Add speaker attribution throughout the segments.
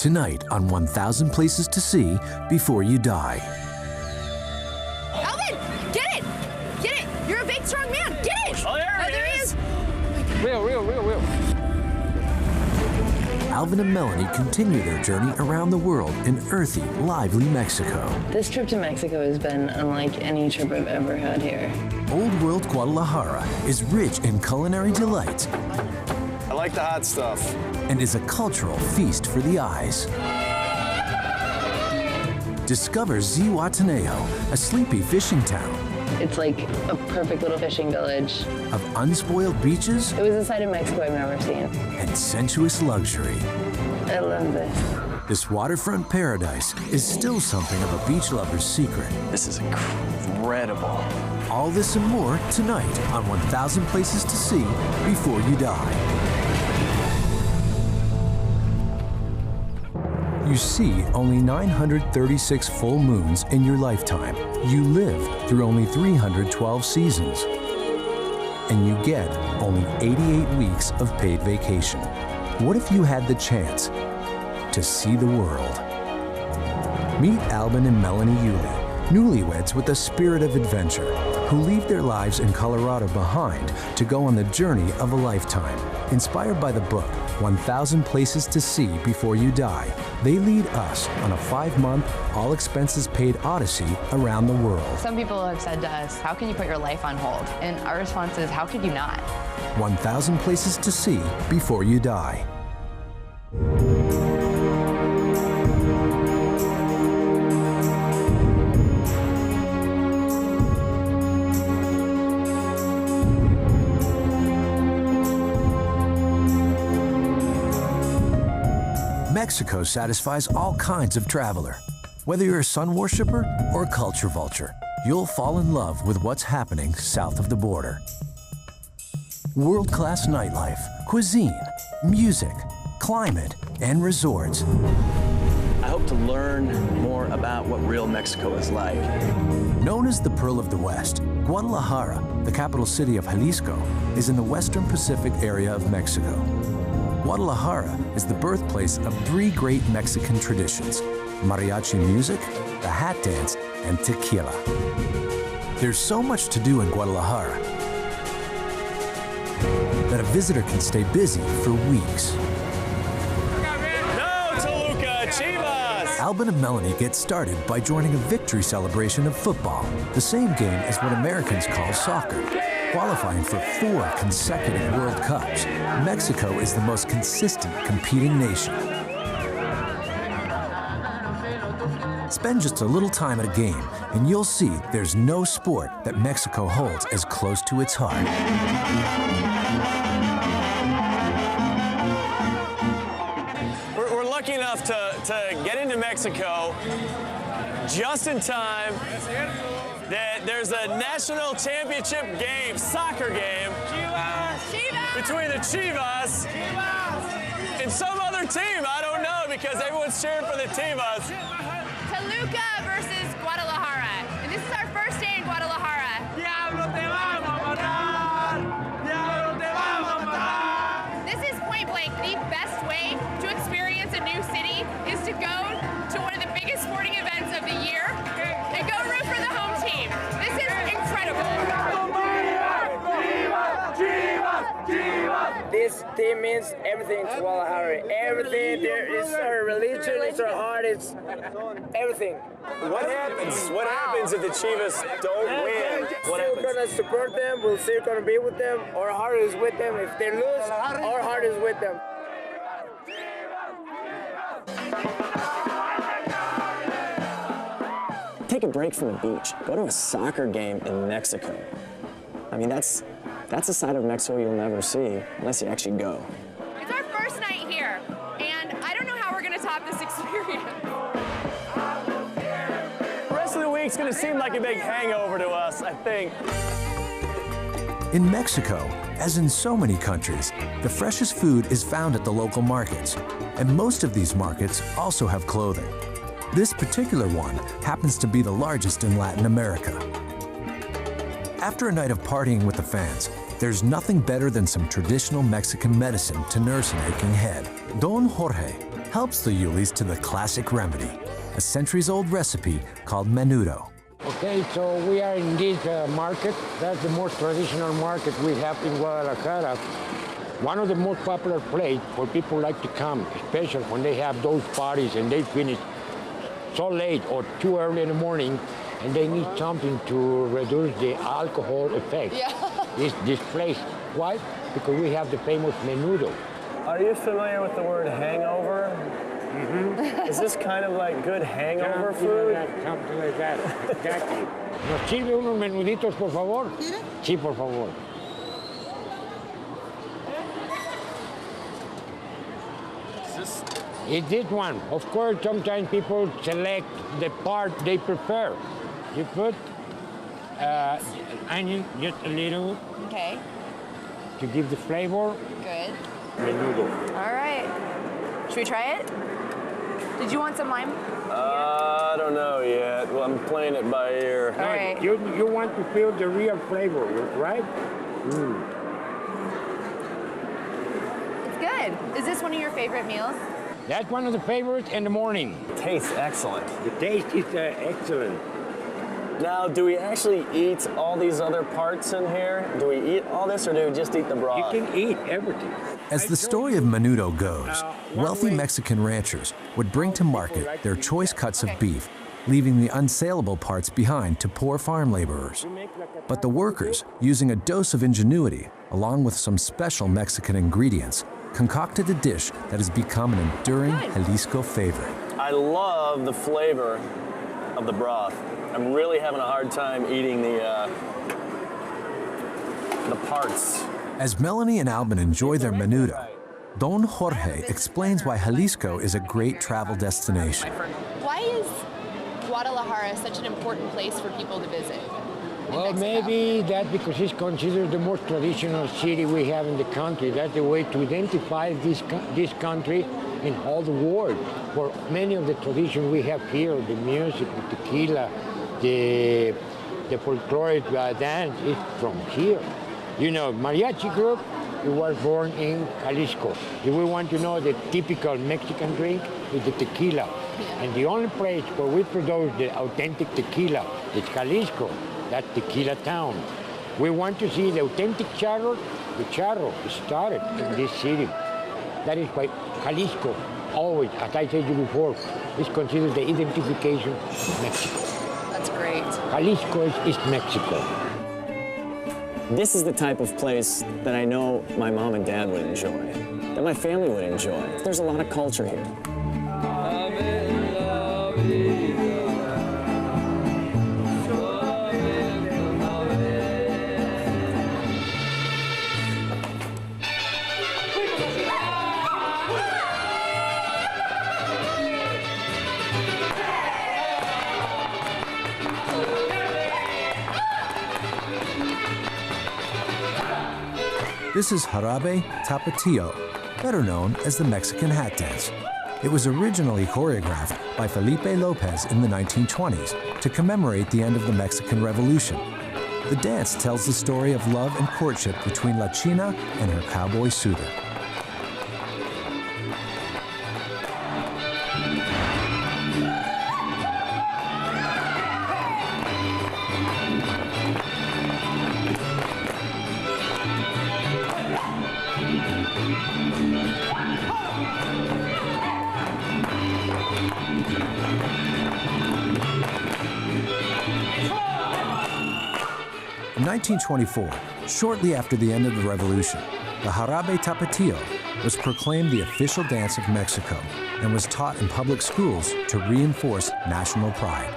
Speaker 1: Tonight on 1,000 Places to See Before You Die.
Speaker 2: Alvin, get it! Get it! You're a big, strong man. Get it!
Speaker 3: Oh, there he is.
Speaker 4: Real.
Speaker 1: Alvin and Melanie continue their journey around the world in earthy, lively Mexico.
Speaker 5: This trip to Mexico has been unlike any trip I've ever had here.
Speaker 1: Old World Guadalajara is rich in culinary delights
Speaker 3: I like the hot stuff.
Speaker 1: and is a cultural feast for the eyes. Discover Zihuatanejo, a sleepy fishing town
Speaker 5: It's like a perfect little fishing village.
Speaker 1: of unspoiled beaches
Speaker 5: It was a side of Mexico I've never seen.
Speaker 1: and sensuous luxury.
Speaker 5: I love this.
Speaker 1: This waterfront paradise is still something of a beach lover's secret.
Speaker 3: This is incredible.
Speaker 1: All this and more tonight on 1,000 Places to See Before You Die. You see only 936 full moons in your lifetime. You live through only 312 seasons. And you get only 88 weeks of paid vacation. What if you had the chance to see the world? Meet Alvin and Melanie Yuli, newlyweds with a spirit of adventure, who leave their lives in Colorado behind to go on the journey of a lifetime. Inspired by the book, 1,000 Places to See Before You Die, they lead us on a 5-month, all-expenses-paid odyssey around the world.
Speaker 6: Some people have said to us, how can you put your life on hold? And our response is, how could you not?
Speaker 1: 1,000 Places to See Before You Die. Mexico satisfies all kinds of traveler. Whether you're a sun worshiper or a culture vulture, you'll fall in love with what's happening south of the border. World-class nightlife, cuisine, music, climate, and resorts.
Speaker 3: I hope to learn more about what real Mexico is like.
Speaker 1: Known as the Pearl of the West, Guadalajara, the capital city of Jalisco, is in the western Pacific area of Mexico. Guadalajara is the birthplace of 3 great Mexican traditions: mariachi music, the hat dance, and tequila. There's so much to do in Guadalajara that a visitor can stay busy for weeks.
Speaker 3: No, Toluca, Chivas!
Speaker 1: Alvin and Melanie get started by joining a victory celebration of football, the same game as what Americans call soccer. Qualifying for 4 consecutive World Cups, Mexico is the most consistent competing nation. Spend just a little time at a game, and you'll see there's no sport that Mexico holds as close to its heart.
Speaker 3: We're lucky enough to get into Mexico just in time that there's a national championship game, soccer game, between the Chivas and some other team. I don't know, because everyone's cheering for the Chivas.
Speaker 2: Toluca versus Guadalajara. And this is our first day in Guadalajara. This is point blank. The best way to experience a new city is to go to one of the biggest sporting events of the year and go root for the home team. This is incredible.
Speaker 4: This team means everything to Guadalajara. Everything. There is our religion, it's our art, it's everything.
Speaker 3: What happens? What happens if the Chivas don't win?
Speaker 4: We're
Speaker 3: What
Speaker 4: still
Speaker 3: happens?
Speaker 4: gonna support them. We're still gonna be with them. Our heart is with them. If they lose, our heart is with them.
Speaker 7: Take a break from the beach. Go to a soccer game in Mexico. I mean, that's a side of Mexico you'll never see unless you actually go.
Speaker 2: It's our first night here, and I don't know how we're going to top this experience.
Speaker 3: The rest of the week's gonna seem like a big hangover to us, I think.
Speaker 1: In Mexico, as in so many countries, the freshest food is found at the local markets, and most of these markets also have clothing. This particular one happens to be the largest in Latin America. After a night of partying with the fans, there's nothing better than some traditional Mexican medicine to nurse an aching head. Don Jorge, helps the Yulis to the classic remedy, a centuries-old recipe called menudo.
Speaker 8: Okay, so we are in this market. That's the most traditional market we have in Guadalajara. One of the most popular places for people like to come, especially when they have those parties and they finish so late or too early in the morning, and they need something to reduce the alcohol effect.
Speaker 2: Yeah.
Speaker 8: This place. Why? Because we have the famous menudo.
Speaker 3: Are you familiar with the word hangover? Mm-hmm. Is this kind of like good hangover food?
Speaker 8: Something like that, exactly. ¿Nos sirve unos menuditos, por favor? Sí, por favor. It's this one. Of course, sometimes people select the part they prefer. You put onion, just a little,
Speaker 6: Okay,
Speaker 8: to give the flavor.
Speaker 6: good.
Speaker 8: Menudo.
Speaker 6: All right. Should we try it? Did you want some lime?
Speaker 3: I don't know yet. Well, I'm playing it by ear.
Speaker 6: All right.
Speaker 8: You want to feel the real flavor, right?
Speaker 6: It's good. Is this one of your favorite meals?
Speaker 8: That's one of the favorites in the morning.
Speaker 3: Tastes excellent.
Speaker 8: The taste is excellent.
Speaker 3: Now, do we actually eat all these other parts in here? Do we eat all this, or do we just eat the broth?
Speaker 8: You can eat everything.
Speaker 1: As the story of menudo goes, wealthy Mexican ranchers would bring to market their choice cuts of beef, leaving the unsaleable parts behind to poor farm laborers. But the workers, using a dose of ingenuity, along with some special Mexican ingredients, concocted a dish that has become an enduring Jalisco favorite.
Speaker 3: I love the flavor of the broth. I'm really having a hard time eating the parts.
Speaker 1: As Melanie and Alban enjoy their menudo, Don Jorge explains why Jalisco is a great travel destination.
Speaker 2: Why is Guadalajara such an important place for people to visit?
Speaker 8: Well, maybe that's because it's considered the most traditional city we have in the country. That's the way to identify this country in all the world. For many of the traditions we have here, the music, the tequila, the folkloric dance is from here. You know, mariachi group, it was born in Jalisco. If we want to know the typical Mexican drink, is the tequila. And the only place where we produce the authentic tequila is Jalisco. That's Tequila Town. We want to see the authentic charro. The charro started in this city. That is why Jalisco always, as I said to you before, is considered the identification of Mexico.
Speaker 6: That's great.
Speaker 8: Jalisco is East Mexico.
Speaker 7: This is the type of place that I know my mom and dad would enjoy, that my family would enjoy. There's a lot of culture here.
Speaker 1: This is Jarabe Tapatio, better known as the Mexican hat dance. It was originally choreographed by Felipe Lopez in the 1920s to commemorate the end of the Mexican Revolution. The dance tells the story of love and courtship between La China and her cowboy suitor. In 1924, shortly after the end of the revolution, the Jarabe Tapatio was proclaimed the official dance of Mexico and was taught in public schools to reinforce national pride.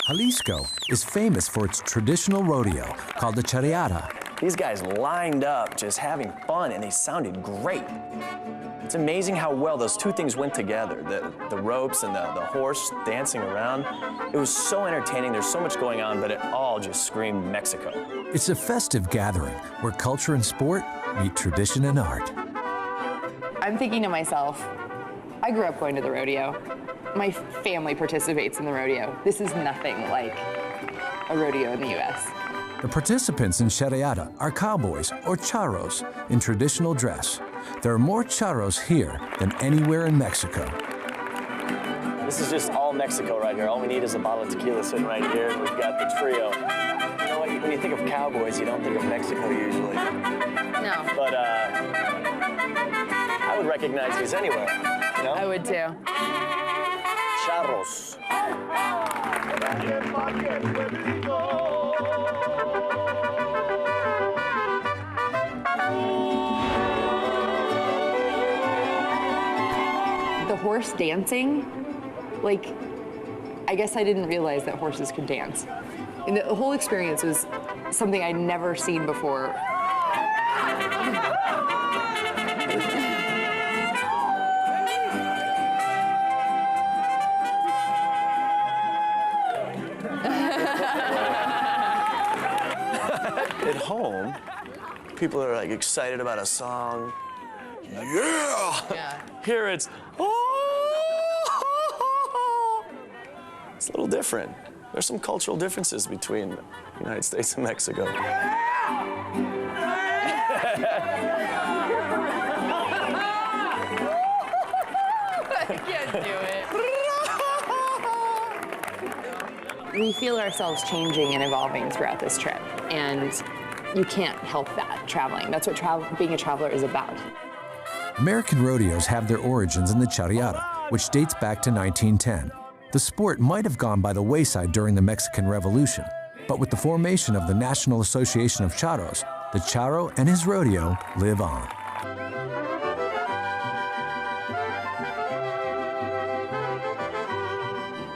Speaker 1: Jalisco is famous for its traditional rodeo called the charreada.
Speaker 7: These guys lined up just having fun, and they sounded great. It's amazing how well those two things went together, the ropes and the horse dancing around. It was so entertaining. There's so much going on, but it all just screamed Mexico.
Speaker 1: It's a festive gathering where culture and sport meet tradition and art.
Speaker 6: I'm thinking to myself, I grew up going to the rodeo. My family participates in the rodeo. This is nothing like a rodeo in the U.S.
Speaker 1: The participants in charreada are cowboys or charros in traditional dress. There are more charros here than anywhere in Mexico.
Speaker 7: This is just all Mexico right here. All we need is a bottle of tequila sitting right here, and we've got the trio. You know what, when you think of cowboys, you don't think of Mexico usually.
Speaker 6: No.
Speaker 7: But I would recognize these anywhere, you know?
Speaker 6: I would too.
Speaker 7: Charros.
Speaker 6: The horse dancing, like, I guess I didn't realize that horses could dance. And the whole experience was something I'd never seen before.
Speaker 3: At home, people are like excited about a song. Yeah. Here it's, oh. It's a little different. There's some cultural differences between the United States and Mexico.
Speaker 6: I can't do it. We feel ourselves changing and evolving throughout this trip, and you can't help that traveling. That's what being a traveler is about.
Speaker 1: American rodeos have their origins in the charreada, which dates back to 1910. The sport might have gone by the wayside during the Mexican Revolution, but with the formation of the National Association of Charros, the charro and his rodeo live on.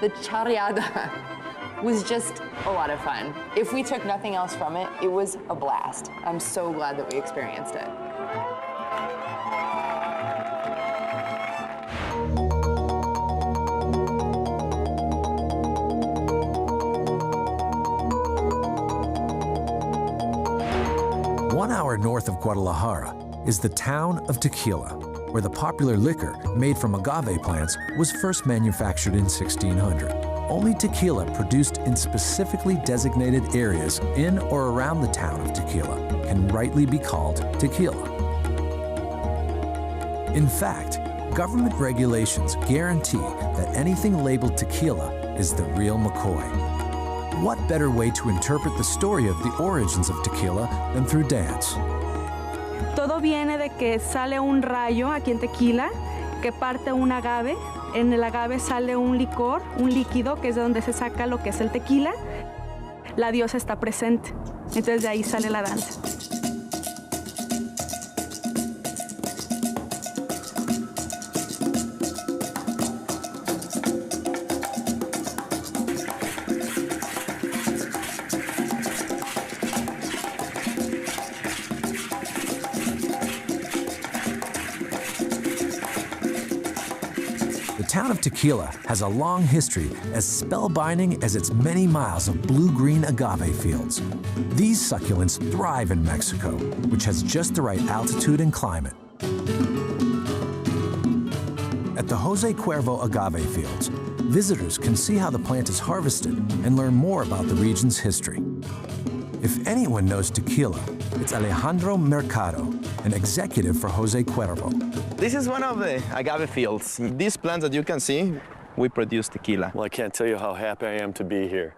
Speaker 6: The charreada was just a lot of fun. If we took nothing else from it, it was a blast. I'm so glad that we experienced it.
Speaker 1: One hour north of Guadalajara is the town of Tequila, where the popular liquor made from agave plants was first manufactured in 1600. Only tequila produced in specifically designated areas in or around the town of Tequila can rightly be called tequila. In fact, government regulations guarantee that anything labeled tequila is the real McCoy. What better way to interpret the story of the origins of tequila than through dance?
Speaker 9: Todo viene de que sale un rayo aquí en Tequila, que parte un agave. En el agave sale un licor, un líquido, que es de donde se saca lo que es el tequila. La diosa está presente. Entonces de ahí sale la danza.
Speaker 1: The town of Tequila has a long history as spellbinding as its many miles of blue-green agave fields. These succulents thrive in Mexico, which has just the right altitude and climate. At the Jose Cuervo agave fields, visitors can see how the plant is harvested and learn more about the region's history. If anyone knows tequila, it's Alejandro Mercado, an executive for Jose Cuervo.
Speaker 10: This is one of the agave fields. These plants that you can see, we produce tequila.
Speaker 3: Well, I can't tell you how happy I am to be here.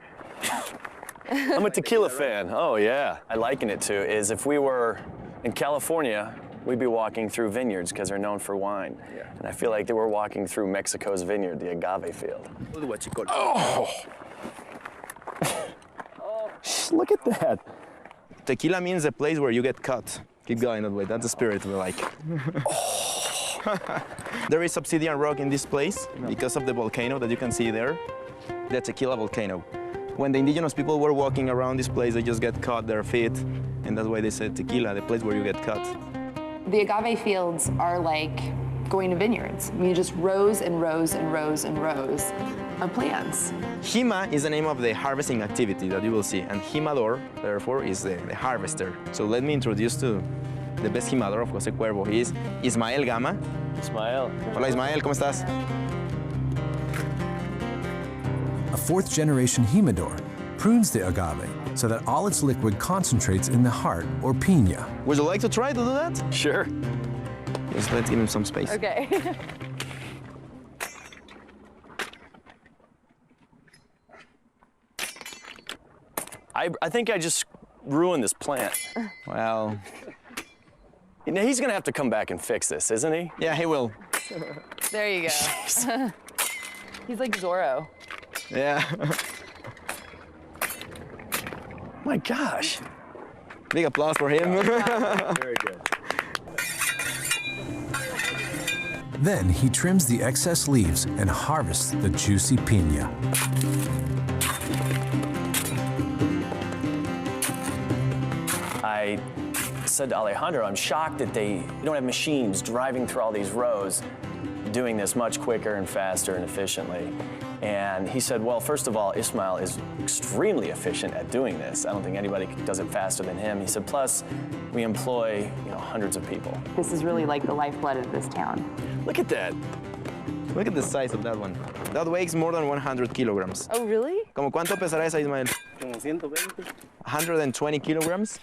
Speaker 3: I'm a tequila fan. Oh, yeah. I liken it to is if we were in California, we'd be walking through vineyards because they're known for wine. Yeah. And I feel like that we're walking through Mexico's vineyard, the agave field. Oh! Look at that.
Speaker 10: Tequila means the place where you get caught. Keep going that way. That's the spirit we like. There is obsidian rock in this place because of the volcano that you can see there. The Tequila volcano. When the indigenous people were walking around this place, they just get cut their feet, and that's why they said tequila, the place where you get cut.
Speaker 6: The agave fields are like going to vineyards. I mean, just rows and rows and rows and rows of plants.
Speaker 10: Jima is the name of the harvesting activity that you will see, and jimador, therefore, is the harvester. So let me introduce to the best jimador of Jose Cuervo. He is Ismael Gama.
Speaker 3: Ismael.
Speaker 10: Hola Ismael, ¿cómo estás?
Speaker 1: A fourth-generation jimador prunes the agave so that all its liquid concentrates in the heart or piña.
Speaker 10: Would you like to try to do that?
Speaker 3: Sure.
Speaker 10: Just let's give him some space.
Speaker 6: Okay.
Speaker 3: I think I just ruined this plant.
Speaker 10: Well,
Speaker 3: Now, he's gonna have to come back and fix this, isn't he?
Speaker 10: yeah, he will.
Speaker 6: There you go. He's like Zorro.
Speaker 10: Yeah.
Speaker 3: My gosh.
Speaker 10: Big applause for him.
Speaker 3: Very good.
Speaker 1: Then he trims the excess leaves and harvests the juicy piña.
Speaker 3: I said to Alejandro, I'm shocked that you don't have machines driving through all these rows doing this much quicker and faster and efficiently. And he said, well, first of all, Ismael is extremely efficient at doing this. I don't think anybody does it faster than him. He said, plus, we employ hundreds of people.
Speaker 6: This is really like the lifeblood of this town.
Speaker 3: Look at that.
Speaker 10: Look at the size of that one. That weighs more than 100 kilograms.
Speaker 6: Oh, really?
Speaker 10: ¿Cómo cuánto pesará esa, Ismael?
Speaker 4: Como 120.
Speaker 10: 120 kilograms?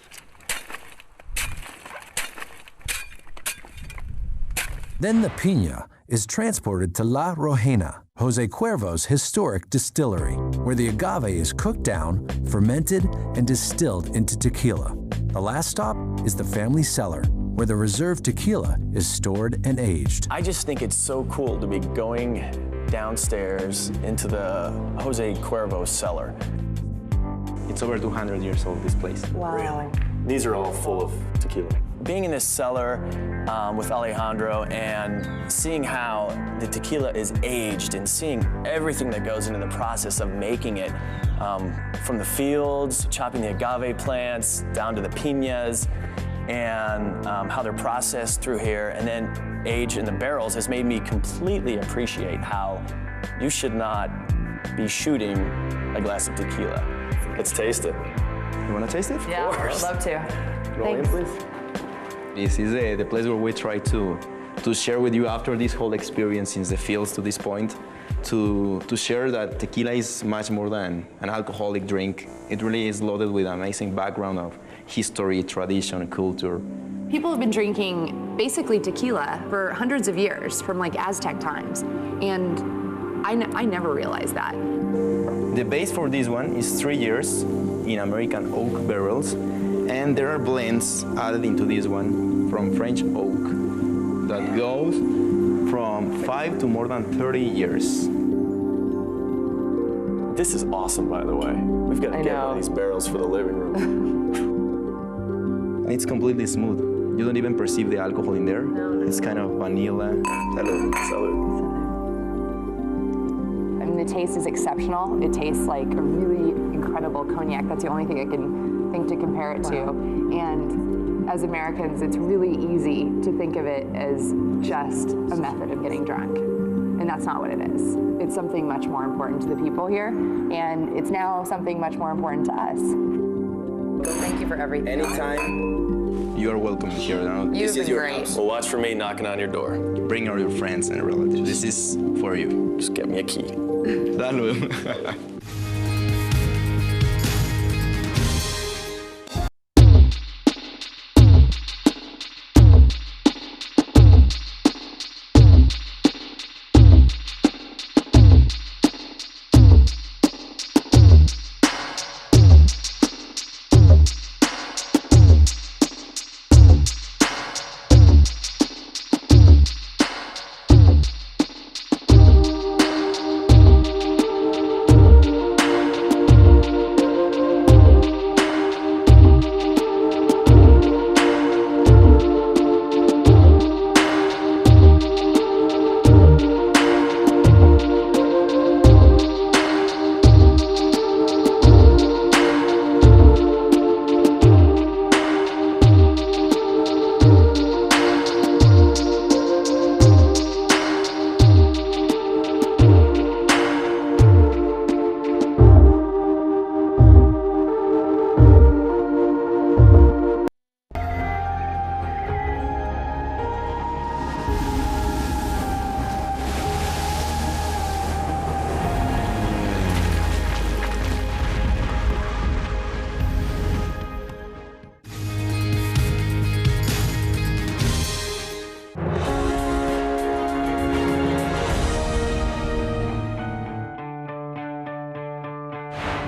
Speaker 1: Then the piña is transported to La Rojena, Jose Cuervo's historic distillery, where the agave is cooked down, fermented, and distilled into tequila. The last stop is the family cellar, where the reserve tequila is stored and aged.
Speaker 3: I just think it's so cool to be going downstairs into the Jose Cuervo cellar.
Speaker 10: It's over 200 years old, this place.
Speaker 6: Wow.
Speaker 3: These are all full of tequila. Being in this cellar with Alejandro and seeing how the tequila is aged and seeing everything that goes into the process of making it, from the fields, chopping the agave plants, down to the piñas, and how they're processed through here and then aged in the barrels has made me completely appreciate how you should not be shooting a glass of tequila. Let's taste it.
Speaker 10: You want to taste it?
Speaker 6: Yeah, I'd love to.
Speaker 3: Roll in,
Speaker 6: Thanks.
Speaker 3: please.
Speaker 10: This is the place where we try to share with you after this whole experience since the fields to this point, to share that tequila is much more than an alcoholic drink. It really is loaded with an amazing background of history, tradition, culture.
Speaker 6: People have been drinking basically tequila for hundreds of years, from like Aztec times, and I never realized that.
Speaker 10: The base for this one is 3 years in American oak barrels, and there are blends added into this one from French oak that goes from 5 to more than 30 years.
Speaker 3: This is awesome, by the way. We've got to get one of these barrels for the living room.
Speaker 10: It's completely smooth. You don't even perceive the alcohol in there. It's kind of vanilla.
Speaker 3: Salud. Salud.
Speaker 6: I mean, the taste is exceptional. It tastes like a really incredible cognac. That's the only thing I can think to compare it to. And as Americans, it's really easy to think of it as just a method of getting drunk. And that's not what it is. It's something much more important to the people here, and it's now something much more important to us. So thank you for everything.
Speaker 10: Anytime, you are welcome here.
Speaker 6: You've been great.
Speaker 3: Well, watch for me knocking on your door.
Speaker 10: Bring all your friends and relatives. This is for you.
Speaker 3: Just get me a key.
Speaker 10: Salud.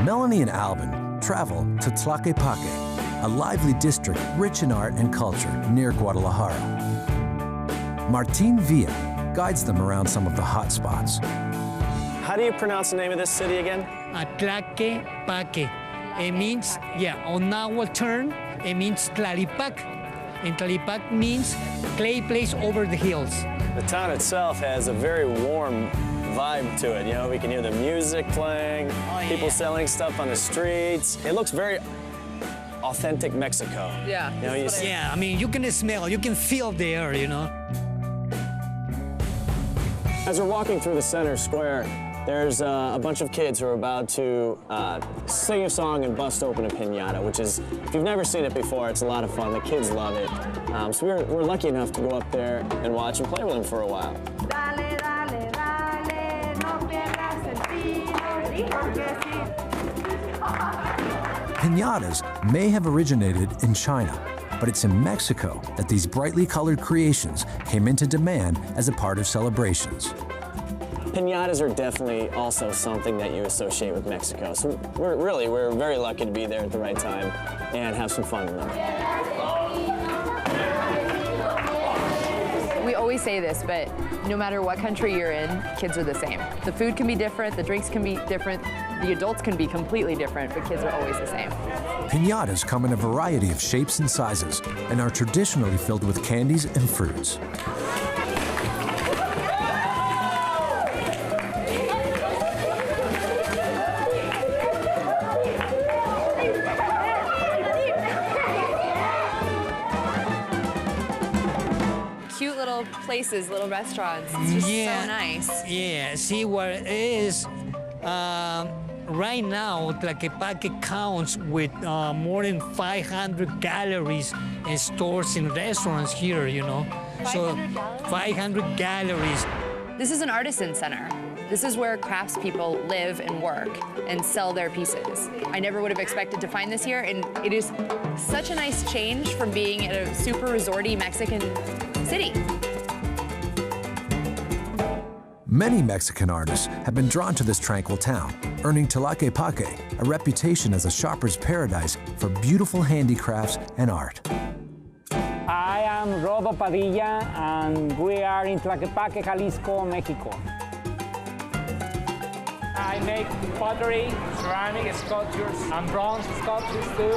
Speaker 1: Melanie and Alvin travel to Tlaquepaque, a lively district rich in art and culture near Guadalajara. Martin Villa guides them around some of the hot spots.
Speaker 3: How do you pronounce the name of this city again?
Speaker 11: Tlaquepaque. It means, on our turn, it means Tlalipac. And Tlalipac means clay place over the hills.
Speaker 3: The town itself has a very warm vibe to it. You know, we can hear the music playing, people selling stuff on the streets. It looks very authentic Mexico.
Speaker 2: Yeah.
Speaker 3: You know,
Speaker 11: I mean, you can smell, you can feel the air, you know.
Speaker 3: As we're walking through the center square, there's a bunch of kids who are about to sing a song and bust open a piñata, which is, if you've never seen it before, it's a lot of fun. The kids love it. So we're lucky enough to go up there and watch and play with them for a while.
Speaker 9: Dale, dale, dale, no pierdas el tino, porque sí.
Speaker 1: Piñatas may have originated in China, but it's in Mexico that these brightly colored creations came into demand as a part of celebrations.
Speaker 3: Piñatas are definitely also something that you associate with Mexico. So we're very lucky to be there at the right time and have some fun with them.
Speaker 6: We always say this, but no matter what country you're in, kids are the same. The food can be different, the drinks can be different, the adults can be completely different, but kids are always the same.
Speaker 1: Piñatas come in a variety of shapes and sizes and are traditionally filled with candies and fruits.
Speaker 6: Cute little places, little restaurants. It's just so nice.
Speaker 11: Yeah, see what it is. Right now, Tlaquepaque counts with more than 500 galleries and stores and restaurants here, you know. 500 galleries.
Speaker 6: This is an artisan center. This is where craftspeople live and work and sell their pieces. I never would have expected to find this here, and it is such a nice change from being at a super resorty Mexican city.
Speaker 1: Many Mexican artists have been drawn to this tranquil town, earning Tlaquepaque a reputation as a shopper's paradise for beautiful handicrafts and art.
Speaker 4: I am Rodo Padilla, and we are in Tlaquepaque, Jalisco, Mexico. I make pottery, ceramic sculptures, and bronze sculptures too.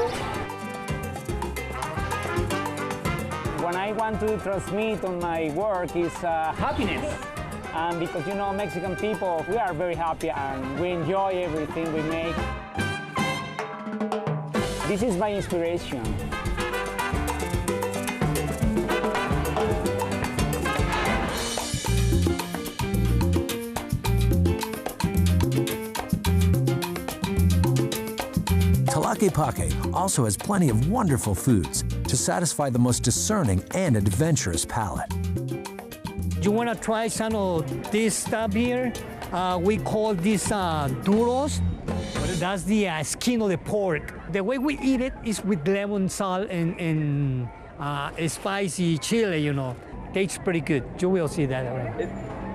Speaker 4: What I want to transmit on my work is happiness. And because, you know, Mexican people, we are very happy and we enjoy everything we make. This is my inspiration.
Speaker 1: Tlaquepaque also has plenty of wonderful foods to satisfy the most discerning and adventurous palate.
Speaker 11: You want to try some of this stuff here? We call this duros. That's the skin of the pork. The way we eat it is with lemon salt and spicy chili, you know. Tastes pretty good. You will see that already.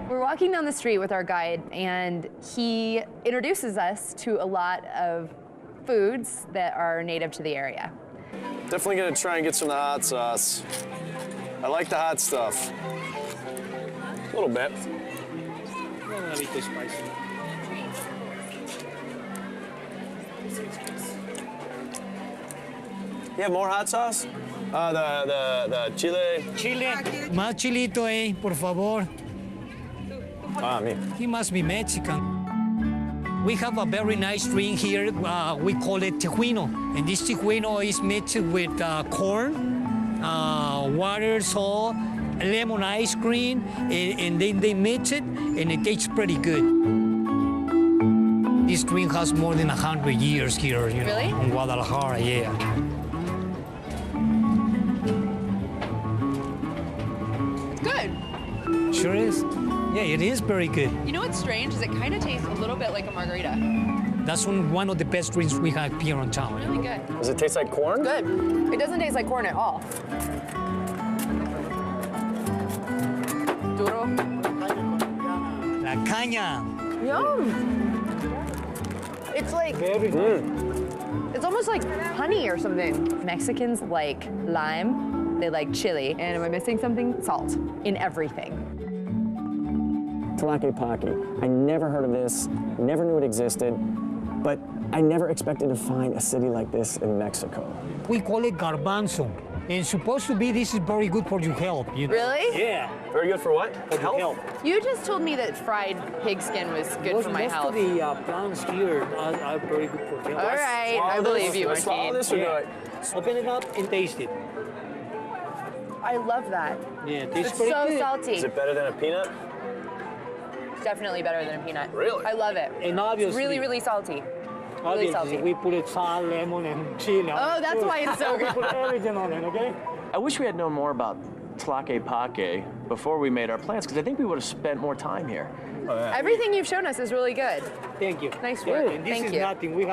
Speaker 6: We're walking down the street with our guide, and he introduces us to a lot of foods that are native to the area.
Speaker 3: Definitely gonna try and get some of the hot sauce. I like the hot stuff. A little bit. You have more hot sauce? The chile.
Speaker 11: Chile. Más chilito, por favor.
Speaker 3: Me.
Speaker 11: He must be Mexican. We have a very nice drink here. We call it tejuino. And this tejuino is mixed with corn, water, salt, lemon ice cream, and then they mix it, and it tastes pretty good. This drink has more than 100 years here, you know, in Guadalajara, yeah.
Speaker 2: It's good.
Speaker 11: Sure is. Yeah, it is very good.
Speaker 2: You know what's strange is it kind of tastes a little bit like a margarita.
Speaker 11: That's one of the best drinks we have here in town.
Speaker 2: Really good.
Speaker 3: Does it taste like corn?
Speaker 6: It's good. It doesn't taste like corn at all. Duro.
Speaker 11: La caña.
Speaker 6: Yum. It's like,
Speaker 4: Very good.
Speaker 6: it's almost like honey or something. Mexicans like lime, they like chili, and am I missing something? Salt in everything.
Speaker 12: Tlaquepaque. I never heard of this, never knew it existed, but I never expected to find a city like this in Mexico.
Speaker 11: We call it garbanzo. And supposed to be, this is very good for your health. You know?
Speaker 6: Really?
Speaker 11: Yeah.
Speaker 3: Very good for what?
Speaker 11: For your health.
Speaker 6: You just told me that fried pig skin was good for my
Speaker 11: most
Speaker 6: health.
Speaker 11: of the plants here are very good for health.
Speaker 6: All right, I believe you,
Speaker 3: Let's swallow
Speaker 6: Martin.
Speaker 3: this or do it?
Speaker 11: Open it up and taste it.
Speaker 6: I love that.
Speaker 11: Yeah,
Speaker 6: It's
Speaker 11: tastes very
Speaker 6: so
Speaker 11: good.
Speaker 6: salty.
Speaker 3: Is it better than a peanut?
Speaker 6: Definitely better than a peanut.
Speaker 3: Really?
Speaker 6: I love it.
Speaker 11: And obviously,
Speaker 6: It's really, really salty.
Speaker 11: obviously
Speaker 6: salty.
Speaker 11: we put it salt, lemon, and chili.
Speaker 6: Oh, that's why it's so
Speaker 11: We
Speaker 6: good.
Speaker 11: put everything on it, okay?
Speaker 7: I wish we had known more about Tlaquepaque before we made our plans, because I think we would have spent more time here.
Speaker 6: Everything you've shown us is really good.
Speaker 11: Thank you.
Speaker 6: Nice work.
Speaker 11: And this
Speaker 6: Thank
Speaker 11: is
Speaker 6: you.
Speaker 11: nothing.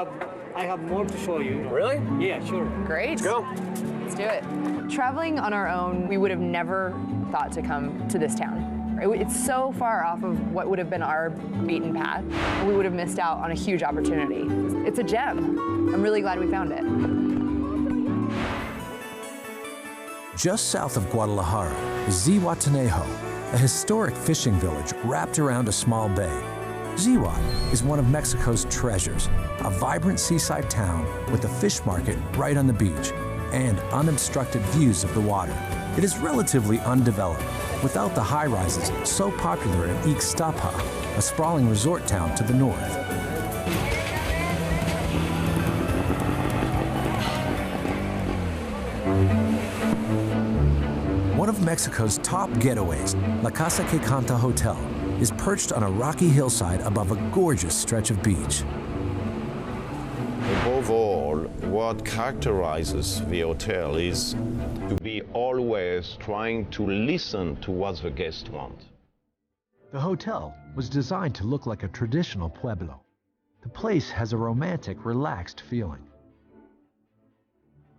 Speaker 11: I have more to show you.
Speaker 3: Really?
Speaker 11: Yeah, sure.
Speaker 6: Great.
Speaker 3: Let's go.
Speaker 6: Let's do it. Traveling on our own, we would have never thought to come to this town. It's so far off of what would have been our beaten path. We would have missed out on a huge opportunity. It's a gem. I'm really glad we found it.
Speaker 1: Just south of Guadalajara is Zihuatanejo, a historic fishing village wrapped around a small bay. Zihuat is one of Mexico's treasures, a vibrant seaside town with a fish market right on the beach and unobstructed views of the water. It is relatively undeveloped, without the high-rises so popular in Ixtapa, a sprawling resort town to the north. One of Mexico's top getaways, La Casa que Canta Hotel, is perched on a rocky hillside above a gorgeous stretch of beach.
Speaker 13: Above all, what characterizes the hotel is to be always trying to listen to what the guests want.
Speaker 1: The hotel was designed to look like a traditional pueblo. The place has a romantic, relaxed feeling.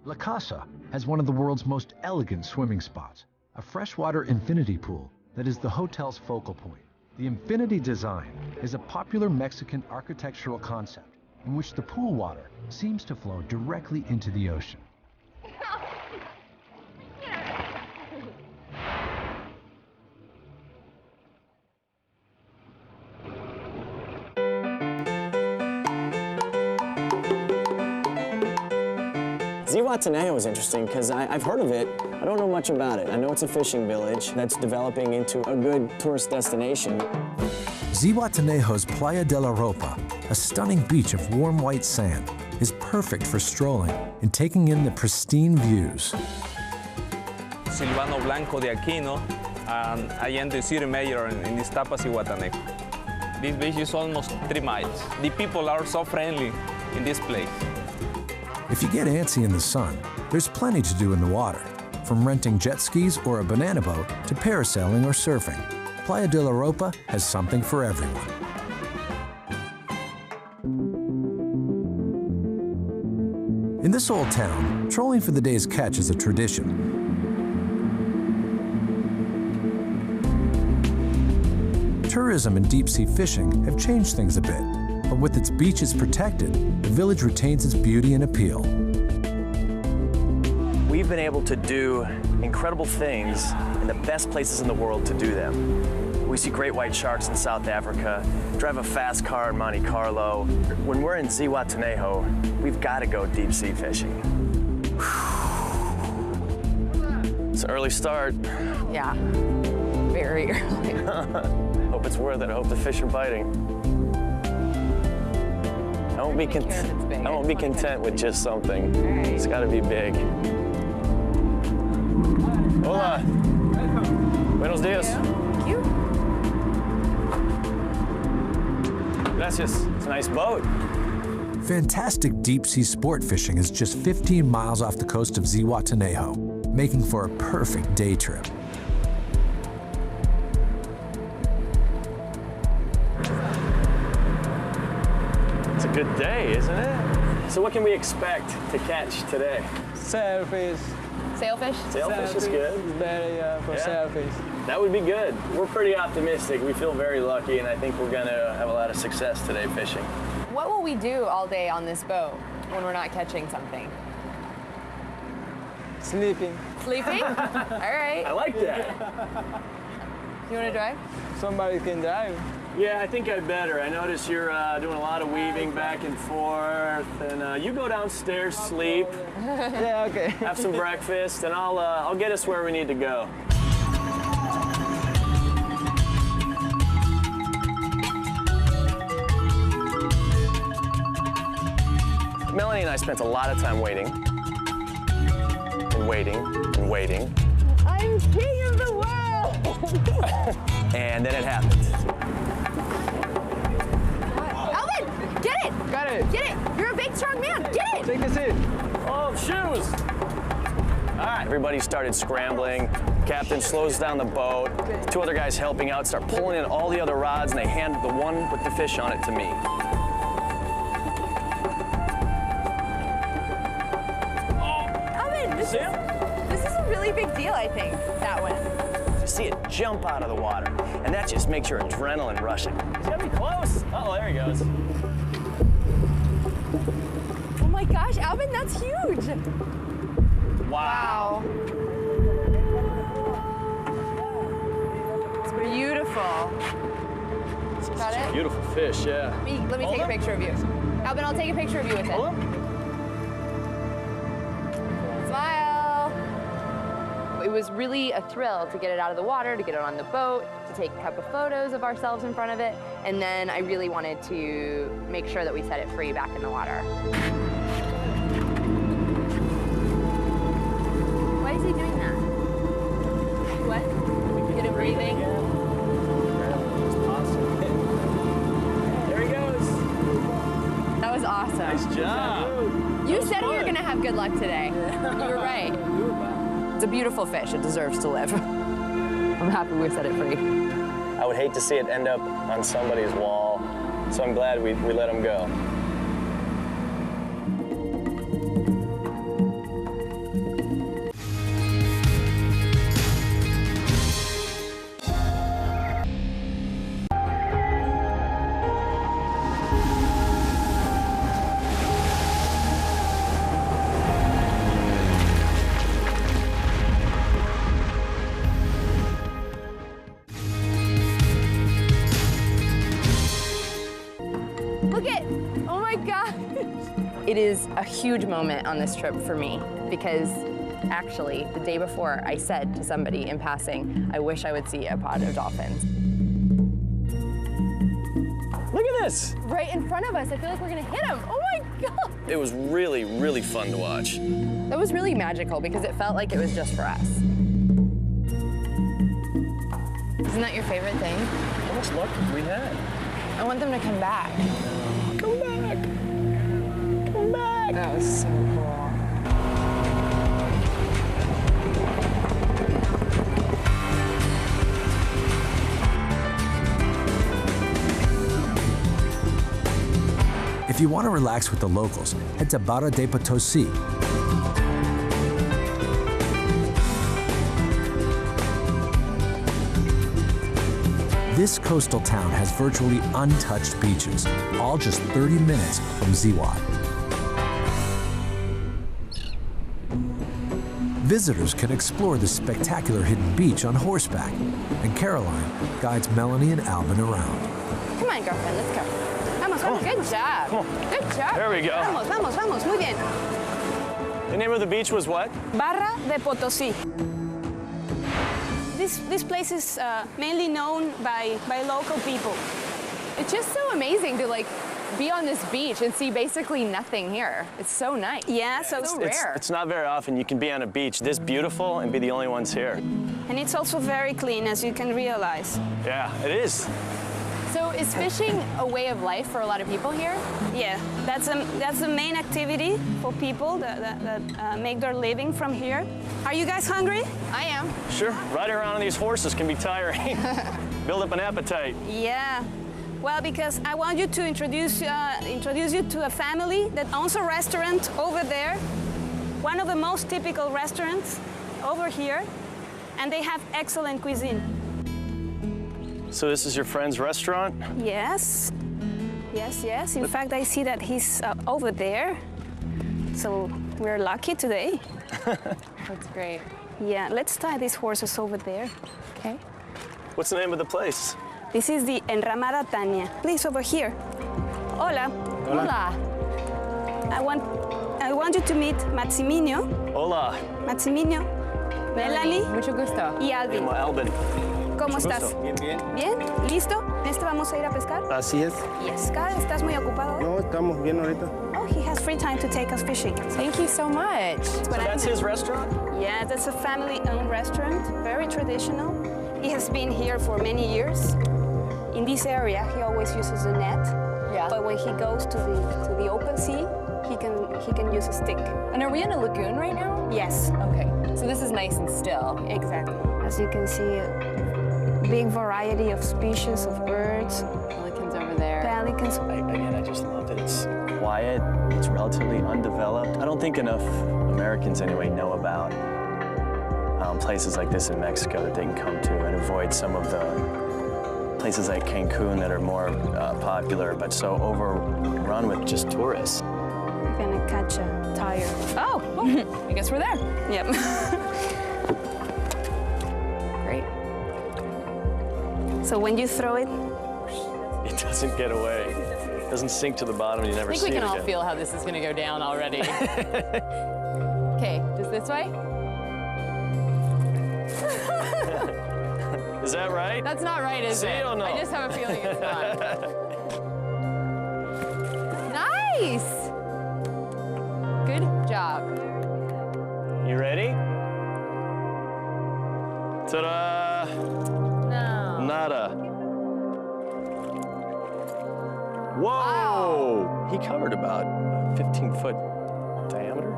Speaker 1: La Casa has one of the world's most elegant swimming spots, a freshwater infinity pool that is the hotel's focal point. The infinity design is a popular Mexican architectural concept in which the pool water seems to flow directly into the ocean.
Speaker 12: Zihuatanejo is interesting because I've heard of it. I don't know much about it. I know it's a fishing village that's developing into a good tourist destination.
Speaker 1: Zihuatanejo's Playa de la Ropa, a stunning beach of warm white sand, is perfect for strolling and taking in the pristine views.
Speaker 14: Silvano Blanco de Aquino, and I am the city mayor in Ixtapa, Zihuatanejo. This beach is almost 3 miles. The people are so friendly in this place.
Speaker 1: If you get antsy in the sun, there's plenty to do in the water, from renting jet skis or a banana boat to parasailing or surfing. Playa de la Ropa has something for everyone. In this old town, trolling for the day's catch is a tradition. Tourism and deep-sea fishing have changed things a bit, but with its beaches protected, the village retains its beauty and appeal.
Speaker 7: We've been able to do incredible things in the best places in the world to do them. We see great white sharks in South Africa, drive a fast car in Monte Carlo. When we're in Zihuatanejo, we've got to go deep sea fishing. It's an early start.
Speaker 6: Yeah, very early.
Speaker 7: Hope it's worth it. I hope the fish are biting. I won't be content with just something. It's got to be big. Hola. Buenos dias.
Speaker 6: Thank you.
Speaker 7: Gracias. It's a nice boat.
Speaker 1: Fantastic deep-sea sport fishing is just 15 miles off the coast of Zihuatanejo, making for a perfect day trip.
Speaker 3: It's a good day, isn't it? So what can we expect to catch today?
Speaker 14: Surface,
Speaker 2: Sailfish?
Speaker 3: Sailfish is good.
Speaker 15: It's better for sailfish.
Speaker 3: That would be good. We're pretty optimistic. We feel very lucky, and I think we're going to have a lot of success today fishing.
Speaker 2: What will we do all day on this boat when we're not catching something?
Speaker 15: Sleeping.
Speaker 2: Sleeping? All right.
Speaker 3: I like that.
Speaker 2: You want to drive?
Speaker 15: Somebody can drive.
Speaker 3: Yeah, I think I better. I notice you're doing a lot of weaving back and forth, and you go downstairs, sleep.
Speaker 15: Yeah, okay.
Speaker 3: Have some breakfast, and I'll get us where we need to go. Melanie and I spent a lot of time waiting, and waiting, and waiting.
Speaker 2: I'm king of the world!
Speaker 3: And then it happened.
Speaker 2: Alvin, get it!
Speaker 15: Got it.
Speaker 2: Get it! You're a big, strong man. Get it!
Speaker 15: Take the seat.
Speaker 3: Oh, shoes! All right, everybody started scrambling. Captain slows down the boat. Two other guys helping out start pulling in all the other rods, and they hand the one with the fish on it to me.
Speaker 2: Alvin, this is a really big deal, I think, that one.
Speaker 3: You see it jump out of the water, and that just makes your adrenaline rushing. He's gonna be close. Oh, there he goes.
Speaker 2: Oh my gosh, Alvin, that's huge.
Speaker 3: Wow.
Speaker 2: It's beautiful. Got it?
Speaker 3: Beautiful fish, yeah.
Speaker 2: Let me take a picture of you. Alvin, I'll take a picture of you with it.
Speaker 3: Hold him.
Speaker 2: Smile. It was really a thrill to get it out of the water, to get it on the boat, to take a couple photos of ourselves in front of it, and then I really wanted to make sure that we set it free back in the water. Why is he doing that? What? Get him breathing?
Speaker 3: There he goes.
Speaker 2: That was awesome.
Speaker 3: Nice job.
Speaker 2: You said we were gonna have good luck today. You were right. It's a beautiful fish. It deserves to live. I'm happy we set it free.
Speaker 3: I would hate to see it end up on somebody's wall, so I'm glad we let him go.
Speaker 2: Look it! Oh my gosh! It is a huge moment on this trip for me because actually the day before I said to somebody in passing, I wish I would see a pod of dolphins.
Speaker 3: Look at this!
Speaker 2: Right in front of us. I feel like we're gonna hit them. Oh my God!
Speaker 3: It was really, really fun to watch.
Speaker 2: That was really magical because it felt like it was just for us. Isn't that your favorite thing?
Speaker 3: How much luck have we had?
Speaker 2: I want them to come back.
Speaker 3: Come back! Come back!
Speaker 2: That was so cool.
Speaker 1: If you want to relax with the locals, head to Barra de Potosi. This coastal town has virtually untouched beaches, all just 30 minutes from Ziwat. Visitors can explore the spectacular hidden beach on horseback, and Caroline guides Melanie and Alvin around.
Speaker 2: Come on, girlfriend, let's go. Vamos, vamos. Good job. Good job.
Speaker 3: There we go.
Speaker 2: Vamos, vamos, vamos. Muy bien.
Speaker 3: The name of the beach was what?
Speaker 16: Barra de Potosi. This place is mainly known by local people.
Speaker 2: It's just so amazing to like be on this beach and see basically nothing here. It's so nice.
Speaker 16: Yeah, so
Speaker 2: rare.
Speaker 3: It's not very often you can be on a beach this beautiful and be the only ones here.
Speaker 16: And it's also very clean, as you can realize.
Speaker 3: Yeah, it is.
Speaker 2: So is fishing a way of life for a lot of people here?
Speaker 16: Yeah, that's the main activity for people that make their living from here. Are you guys hungry?
Speaker 2: I am.
Speaker 3: Sure, riding around on these horses can be tiring. Build up an appetite.
Speaker 16: Yeah. Well, because I want you to introduce you to a family that owns a restaurant over there. one of the most typical restaurants over here, and they have excellent cuisine.
Speaker 7: So this is your friend's restaurant?
Speaker 16: Yes, yes, yes. In fact, I see that he's over there. So we're lucky today.
Speaker 6: That's great.
Speaker 16: Yeah, let's tie these horses over there.
Speaker 6: Okay.
Speaker 7: What's the name of the place?
Speaker 16: This is the Enramada Tania. Please, over here. Hola.
Speaker 6: Hola.
Speaker 16: I want you to meet Maximino.
Speaker 7: Hola.
Speaker 16: Maximino, Melanie.
Speaker 6: Mucho gusto.
Speaker 16: Y Alvin.
Speaker 7: Llamo Alvin.
Speaker 16: ¿Cómo estás?
Speaker 15: Bien, bien.
Speaker 16: ¿Bien? ¿Listo? ¿Néstor vamos a ir a pescar?
Speaker 15: Así es.
Speaker 16: Yes. Carl, ¿estás muy ocupado?
Speaker 15: No, estamos bien ahorita.
Speaker 16: Oh, he has free time to take us fishing.
Speaker 6: Thank you so much.
Speaker 7: So that's his restaurant?
Speaker 16: Yeah, that's a family-owned restaurant, very traditional. He has been here for many years. In this area, he always uses a net.
Speaker 6: Yeah.
Speaker 16: But when he goes to the open sea, he can use a stick.
Speaker 6: And are we in a lagoon right now?
Speaker 16: Yes.
Speaker 6: Okay. So this is nice and still.
Speaker 16: Exactly. As you can see, a big variety of species of birds.
Speaker 6: Pelicans over there.
Speaker 16: Pelicans.
Speaker 7: Again, I just love that it's quiet, it's relatively undeveloped. I don't think enough Americans anyway know about places like this in Mexico that they can come to and avoid some of the places like Cancun that are more popular, but so overrun with just tourists.
Speaker 16: We're gonna catch a tire.
Speaker 6: Oh, I guess we're there.
Speaker 16: Yep.
Speaker 6: Great.
Speaker 16: So when you throw it,
Speaker 7: It doesn't get away. It doesn't sink to the bottom, you never
Speaker 6: I
Speaker 7: see
Speaker 6: think we
Speaker 7: it
Speaker 6: can all
Speaker 7: again.
Speaker 6: feel how this is going to go down already. Okay, just this way?
Speaker 7: Is that right?
Speaker 6: That's not right, is
Speaker 7: See
Speaker 6: it?
Speaker 7: or no?
Speaker 6: I just have a feeling it's not. Nice! Good job.
Speaker 7: You ready? Ta-da!
Speaker 6: No.
Speaker 7: Nada. Whoa! He covered about 15-foot diameter.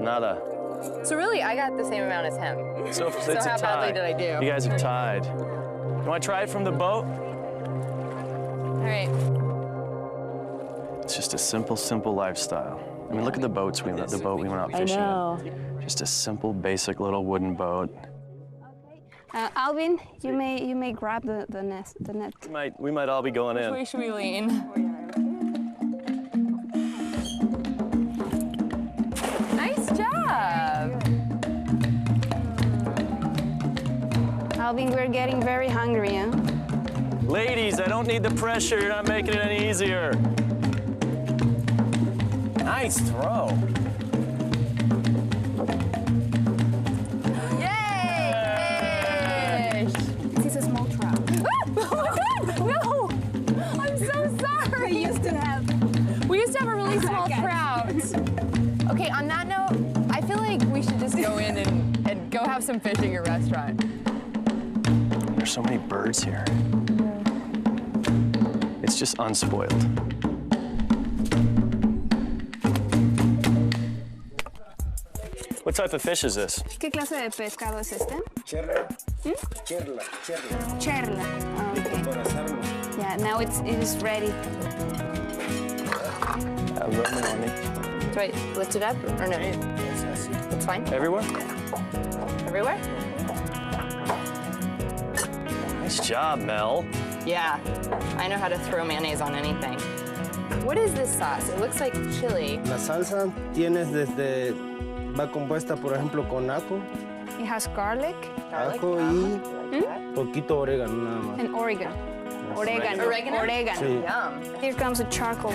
Speaker 7: Nada.
Speaker 6: So really, I got the same amount as him.
Speaker 7: So it's a
Speaker 6: how
Speaker 7: tie.
Speaker 6: badly did I do?
Speaker 7: You guys are tied. You want to try it from the boat?
Speaker 6: All right.
Speaker 7: It's just a simple lifestyle. I mean, look at the boats we went out fishing in. Just a simple, basic little wooden boat.
Speaker 16: Alvin, you may grab the net.
Speaker 7: We might all be going
Speaker 6: Which
Speaker 7: in.
Speaker 6: way should we lean? Nice job.
Speaker 16: Alvin, we're getting very hungry, huh?
Speaker 7: Ladies, I don't need the pressure. You're not making it any easier. Nice throw.
Speaker 6: Yay!
Speaker 16: This is a small trout.
Speaker 6: Oh my God! No! I'm so sorry.
Speaker 16: We used to have
Speaker 6: a really small trout. Okay, on that note, I feel like we should just go in and go have some fish at your restaurant.
Speaker 7: There's so many birds here. It's just unspoiled. What type of fish is this?
Speaker 16: ¿Qué clase de pescado es este?
Speaker 15: Cherla.
Speaker 16: ¿Mm?
Speaker 15: Cherla.
Speaker 16: Cherla. Oh, okay. Yeah, now it is ready.
Speaker 6: Do I lift it up or no? It's fine.
Speaker 7: Everywhere?
Speaker 6: Everywhere?
Speaker 7: Nice job, Mel.
Speaker 6: Yeah, I know how to throw mayonnaise on anything. What is this sauce? It looks like chili.
Speaker 15: La salsa va compuesta, por ejemplo, con ajo,
Speaker 16: It has garlic
Speaker 15: ajo y poquito orégano nada más.
Speaker 16: and oregano. Oregano.
Speaker 6: Oregano?
Speaker 15: Sí.
Speaker 6: Yum.
Speaker 16: Here comes the charcoal.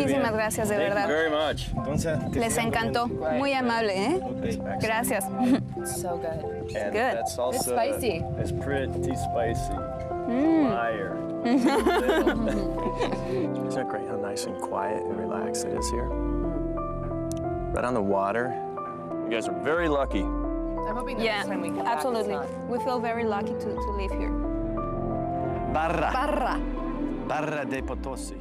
Speaker 16: Muchísimas gracias, de verdad.
Speaker 15: Thank you very much. Entonces, que
Speaker 16: Les
Speaker 15: sigan
Speaker 16: encantó.
Speaker 15: comiendo.
Speaker 16: Muy amable, ¿eh?
Speaker 15: Okay.
Speaker 16: Gracias.
Speaker 6: So good.
Speaker 15: And
Speaker 16: Good.
Speaker 15: That's also,
Speaker 6: It's spicy.
Speaker 15: It's pretty spicy. Liar.
Speaker 7: Isn't it great how nice and quiet and relaxed it is here? Right on the water. You guys are very lucky.
Speaker 6: I'm hoping the
Speaker 16: Yeah,
Speaker 6: next time we come back,
Speaker 16: absolutely.
Speaker 6: it's
Speaker 16: We feel very lucky to live here.
Speaker 7: Barra.
Speaker 16: Barra.
Speaker 7: Barra de Potosi.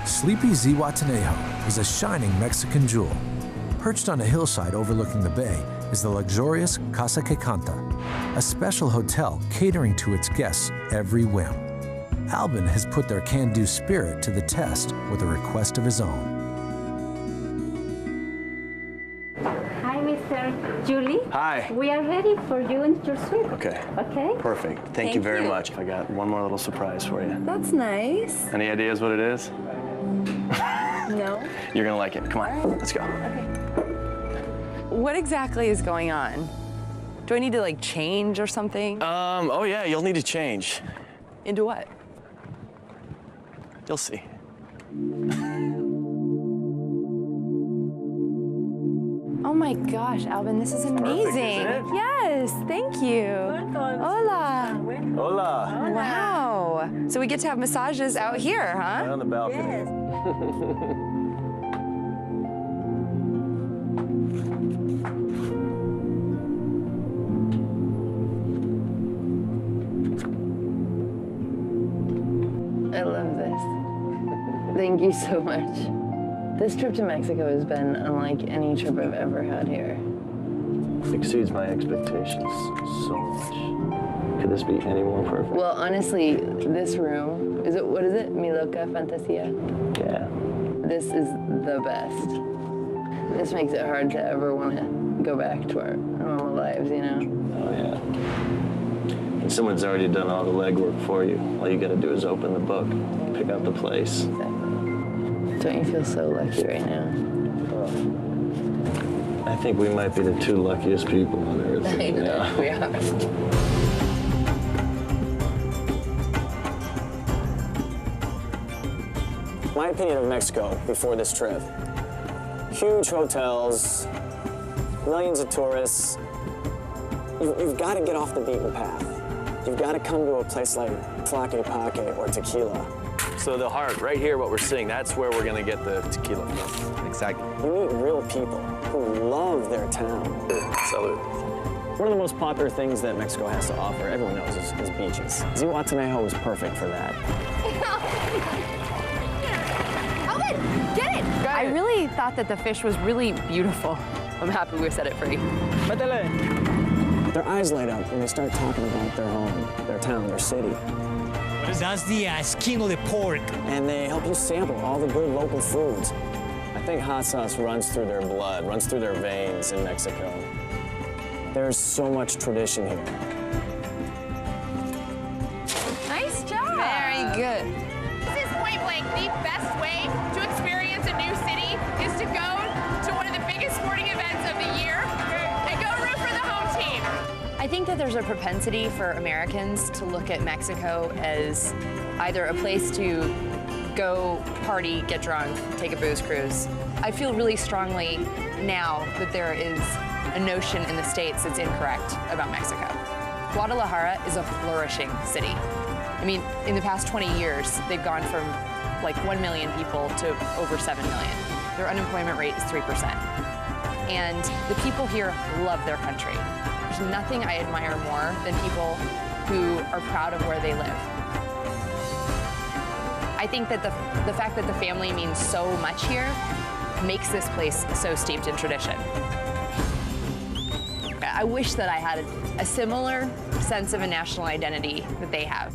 Speaker 1: Sleepy Zihuatanejo is a shining Mexican jewel. Perched on a hillside overlooking the bay is the luxurious Casa que Canta, a special hotel catering to its guests' every whim. Albin has put their can-do spirit to the test with a request of his own.
Speaker 17: Hi, Mr. Julie.
Speaker 7: Hi.
Speaker 17: We are ready for you and your suite.
Speaker 7: Okay.
Speaker 17: Okay?
Speaker 7: Perfect. Thank you very much. I got one more little surprise for you.
Speaker 6: That's nice.
Speaker 7: Any ideas what it is?
Speaker 6: No.
Speaker 7: You're gonna like it. Come on, let's go.
Speaker 6: What exactly is going on? Do I need to like change or something?
Speaker 7: Oh yeah, you'll need to change.
Speaker 6: Into what?
Speaker 7: You'll see.
Speaker 6: Oh my gosh, Albin, this is amazing.
Speaker 7: isn't it?
Speaker 6: Yes, thank you. Hola.
Speaker 7: Hola.
Speaker 6: Wow. So we get to have massages out here,
Speaker 7: Right
Speaker 6: huh?
Speaker 7: on the balcony.
Speaker 5: I love this. Thank you so much. This trip to Mexico has been unlike any trip I've ever had here.
Speaker 7: Exceeds my expectations so much. Could this be any more perfect?
Speaker 5: Well, honestly, this room, what is it? Mi Loca Fantasia?
Speaker 7: Yeah.
Speaker 5: This is the best. This makes it hard to ever want to go back to our normal lives, you know?
Speaker 7: Oh yeah. And someone's already done all the legwork for you. All you gotta do is open the book, pick out the place.
Speaker 5: Don't you feel so lucky right now?
Speaker 7: I think we might be the two luckiest people on earth.
Speaker 5: I know,
Speaker 7: Yeah.
Speaker 5: we are.
Speaker 12: My opinion of Mexico before this trip. Huge hotels, millions of tourists. You've got to get off the beaten path. You've got to come to a place like Tlaquepaque or Tequila.
Speaker 7: So the heart, right here, what we're seeing, that's where we're gonna get the tequila from. Exactly.
Speaker 12: You meet real people who love their town.
Speaker 7: Salud.
Speaker 12: One of the most popular things that Mexico has to offer, everyone knows, is beaches. Zihuatanejo was perfect for that.
Speaker 6: Albin, get it! I really thought that the fish was really beautiful. I'm happy we set it free.
Speaker 12: Their eyes light up when they start talking about their home, their town, their city.
Speaker 11: That's the skin of the pork.
Speaker 12: And they help you sample all the good local foods. I think hot sauce runs through their blood, runs through their veins in Mexico. There's so much tradition here.
Speaker 16: Nice job.
Speaker 6: Very good.
Speaker 2: This is point blank. The best way to experience a new city is to go to one of the biggest sporting events of the year and go root for the home team.
Speaker 6: I think that there's a propensity for Americans to look at Mexico as either a place to go party, get drunk, take a booze cruise. I feel really strongly now that there is a notion in the States that's incorrect about Mexico. Guadalajara is a flourishing city. I mean, in the past 20 years, they've gone from like 1 million people to over 7 million. Their unemployment rate is 3%. And the people here love their country. There's nothing I admire more than people who are proud of where they live. I think that the fact that the family means so much here makes this place so steeped in tradition. I wish that I had a similar sense of a national identity that they have.